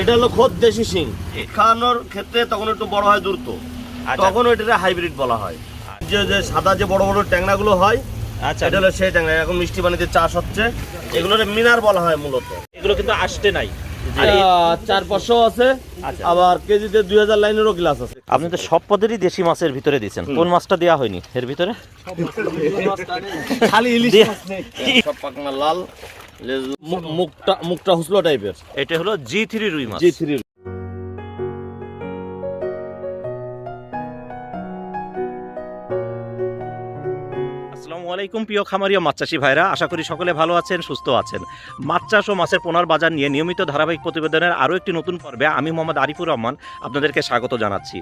এটা হলো খোদ দেশি শিং। খাওয়ানোর ক্ষেত্রে তখন একটু বড় হয় দ্রুত, তখন ওইটাকে হাইব্রিড বলা হয়। যে যে সাদা যে বড় বড় ট্যাংরাগুলো হয়, আচ্ছা, এটা হলো সেই ট্যাংরা। এখন মিষ্টি পানিতে চাষ হচ্ছে, এগুলোর মিনার বলা হয় মূলত। এগুলো কিন্তু আসতে নাই। আর 4-500 আছে, আবার কেজিতে 2000 লাইনেরও গ্লাস আছে। আপনি তো সব পদেরই দেশি মাছের ভিতরে দিয়েছেন, কোন মাছটা দেওয়া হয়নি এর ভিতরে? খালি ইলিশ মাছ নেই, সব পাকনা লাল, মুখটা হুসলো টাইপের। এটা হলো G3 রুই মাছ। G3। আসসালামু আলাইকুম প্রিয় খামারি ও মাছ চাষী ভাইরা, আশা করি সকলে ভালো আছেন, সুস্থ আছেন। মাছ চাষ ও মাছের পোনার বাজার নিয়ে নিয়মিত ধারাবাহিক প্রতিবেদনের আরও একটি নতুন পর্বে আমি মোহাম্মদ আরিফুর রহমান আপনাদেরকে স্বাগত জানাচ্ছি।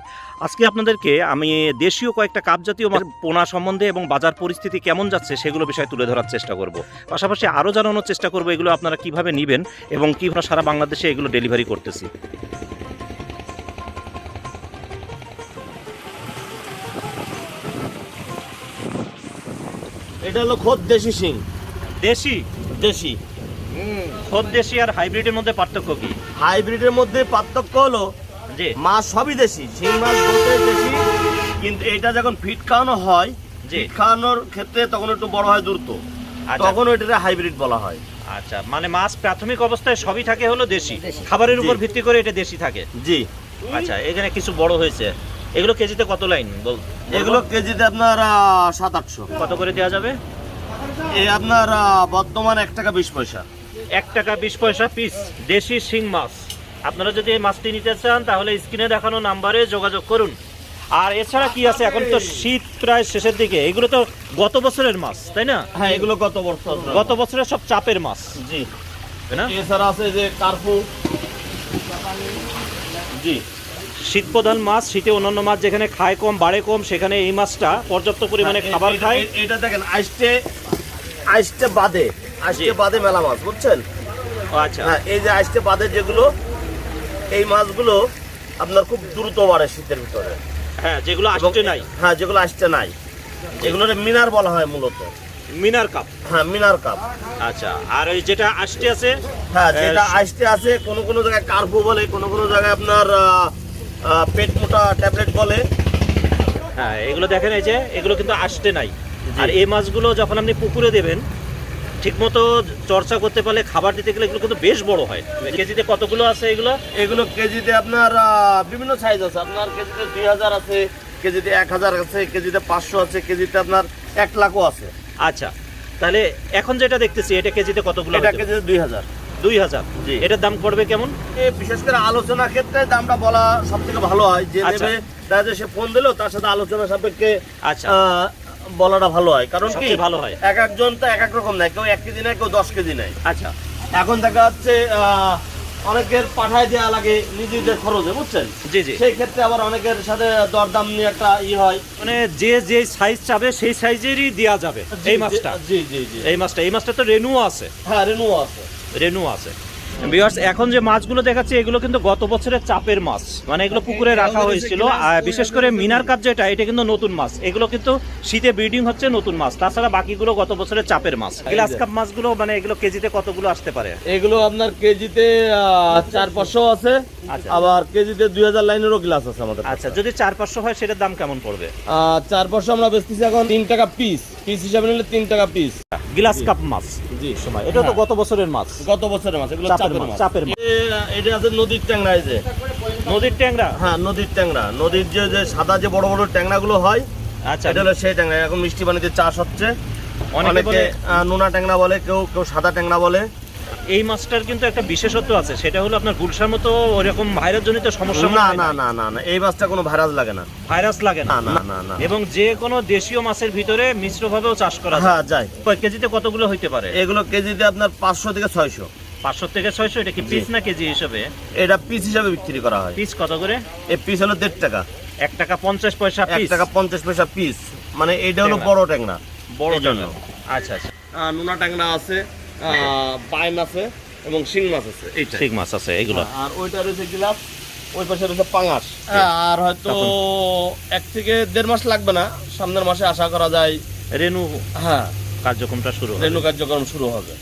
আজকে আপনাদেরকে আমি দেশীয় কয়েকটা কাপ জাতীয় পোনা সম্বন্ধে এবং বাজার পরিস্থিতি কেমন যাচ্ছে সেগুলো বিষয়ে তুলে ধরার চেষ্টা করব। পাশাপাশি আরও জানানোর চেষ্টা করব এগুলো আপনারা কিভাবে নেবেন এবং কীভাবে সারা বাংলাদেশে এগুলো ডেলিভারি করতেছি। এটা হলো খোদ দেশি শিং। দেশি দেশি খোদ দেশি আর হাইব্রিডের মধ্যে পার্থক্য কি? হাইব্রিডের মধ্যে পার্থক্য হলো যে মাছ সবই দেশি, শিং মাছ বলতে দেশি, কিন্তু এটা যখন ফিট খাওয়ানো হয়, জি, ফিট খাওয়ানোর ক্ষেত্রে তখন একটু বড় হয় দ্রুত, তখন ওইটাকে হাইব্রিড বলা হয়। আচ্ছা, মানে মাছ প্রাথমিক অবস্থায় সবই থাকে হলো দেশি, খাবারের উপর ভিত্তি করে এটা দেশি থাকে। জি। আচ্ছা, এখানে কিছু বড় হয়েছে, এগুলো কেজিতে কত লাইন বল? এগুলো কেজিতে আপনার 700-800। কত করে দেওয়া যাবে? এই আপনার বর্তমান 1 টাকা 20 পয়সা। 1 টাকা 20 পয়সা পিস দেশি শিং মাছ। আপনারা যদি এই মাছটি নিতে চান তাহলে স্ক্রিনে দেখানো নাম্বারে যোগাযোগ করুন। আর এছাড়া কি আছে, এখন তো শীত প্রায় শেষের দিকে, এগুলো তো গত বছরের মাছ, তাই না? হ্যাঁ, এগুলো গত বছরের সব চাপের মাছ। জি, তাই না? এছাড়া আছে যে কার্পু। জি, শীত প্রধান মাছ, শীতে অন্যান্য মাছ যেখানে খায় কম বাড়ে কম, সেখানে এই মাছটা পর্যাপ্ত পরিমাণে খাবার খায়। এটা দেখেন আইসটে বাদে মেলা মাছ, বুঝছেন? আচ্ছা, হ্যাঁ, এই যে আইসটে বাদে যেগুলো, এই মাছগুলো আপনার খুব দ্রুত বাড়ে শীতের ভিতরে। হ্যাঁ, যেগুলো আসতে নাই। হ্যাঁ, যেগুলো আসতে নাই, এগুলোর মিনার বলা হয় মূলত। মিনার কাপ। হ্যাঁ, মিনার কাপ। আচ্ছা, আর ওই যেটা আসতে আছে, হ্যাঁ, যেটা আসতে আছে, কোনো জায়গায় কার্পু বলে, কোনো জায়গায় আপনার পেট মোটা ট্যাবলেট বলে। হ্যাঁ, এগুলো দেখেন, এই যে এগুলো কিন্তু আসতে নাই। আর এই মাছগুলো যখন আপনি পুকুরে দেবেন, ঠিকমতো চর্চা করতে পারলে, খাবার দিতে গেলে এগুলো কিন্তু বেশ বড় হয়। কেজিতে কতগুলো আছে এগুলো? কেজিতে আপনার বিভিন্ন সাইজ আছে। আপনার কেজিতে 2000 আছে, কেজিতে 1000 আছে, কেজিতে 500 আছে, কেজিতে আপনার 1 লাখও আছে। আচ্ছা, তাহলে এখন যেটা দেখতেছি এটা কেজিতে কতগুলো? এটা কেজিতে 2000। 2000। জি। এটার দাম পড়বে কেমন? বিশেষ করে আলোচনা ক্ষেত্রে দামটা বলা সব থেকে ভালো হয়। যে আচ্ছা, নেবে তাহলে সে ফোন দিলো, তার সাথে আলোচনা সাপেক্ষে আচ্ছা, বলাটা ভালো হয়। কারণ কি, সবচেয়ে ভালো হয় এক একজন তো এক এক রকম নেয়, কেউ 1 কেজি নেয়, কেউ 10 কেজি নেয়। আচ্ছা, এখন দেখা যাচ্ছে অনেকের পাঠায় দেওয়া লাগে নিজেদের খরচে, বুঝছেন? জি জি। সেই ক্ষেত্রে আবার অনেকের সাথে দরদাম নিয়ে একটা হয়, মানে যে সাইজ চাবে সেই সাইজেরই দেওয়া যাবে এই মাছটা। জি জি জি। এই মাছটা তো রেনু আছে। হ্যাঁ, রেনু আছে। ভিউয়ার্স, এখন যে মাছগুলো দেখাচ্ছি এগুলো কিন্তু গত বছরের চাপের মাছ, মানে এগুলো পুকুরে রাখা হয়েছিল। আর বিশেষ করে মিনার কাপ যেটা, এটা কিন্তু নতুন মাছ। এগুলো কিন্তু শীতে ব্রিডিং হচ্ছে নতুন মাছ, তাছাড়া বাকিগুলো গত বছরের চাপের মাছ। গ্লাস কাপ মাছগুলো, মানে এগুলো কেজিতে কতগুলো আসতে পারে? এগুলো আপনার কেজিতে 4-500 আছে, আবার কেজিতে 2000 লাইনেরও গ্লাস আছে আমাদের। আচ্ছা, যদি 4-500 হয় সেটার দাম কেমন পড়বে? 4-500 আমরা বেচতেছি এখন 3 টাকা পিস হিসাবে নিলে 3 টাকা পিস। গ্লাস কাপ মাছ। জি, সময় এটা তো গত বছরের মাছ। গত বছরের মাছ, এগুলো চাপের মাছ। এটা আছে নদীর ট্যাংরা। এই যে নদীর ট্যাংরা। হ্যাঁ, নদীর ট্যাংরা। নদীর যে সাদা যে বড় বড় ট্যাংরাগুলো হয়, আচ্ছা, এটা হলো সেই ট্যাংরা। এখন মিষ্টি পানিতে চাষ হচ্ছে, অনেকে নোনা ট্যাংরা বলে, কেউ সাদা ট্যাংরা বলে। এই মাছটার কিন্তু একটা বিশেষত্ব আছে, সেটা হলো আপনার গুলশার মতো ওরকম ভাইরাস জনিত সমস্যা না, এই মাছটা কোনো ভাইরাস লাগে না। ভাইরাস লাগে না। এবং যে কোনো দেশীয় মাছের ভিতরে মিশ্রভাবেও চাষ করা যায়। কেজিতে কতগুলো হইতে পারে? এগুলো কেজিতে আপনার 500 থেকে 600। 500 থেকে 600। এটা কি পিস না কেজি হিসেবে? এটা পিস হিসাবে বিক্রি করা হয়। পিস কত করে? এই পিস হলো 1.5 টাকা। 1 টাকা 50 পয়সা পিস। 1 টাকা 50 পয়সা পিস। মানে এটা হলো বড় ট্যাংরা। বড় ট্যাংরা। আচ্ছা আচ্ছা। নোনা ট্যাংরা আছে, বাইন আছে এবং শিং মাছ আছে। এইটা শিং মাছ আছে এগুলো। আর ওইটা রয়েছে গ্লাস, ওই পাশে রয়েছে পাঙাশ। আর হয়তো 1 থেকে 1.5 মাস লাগবে না, সামনের মাসে আশা করা যায় রেনু হ্যাঁ কার্যক্রমটা শুরু হবে। রেনু কার্যক্রম শুরু হবে।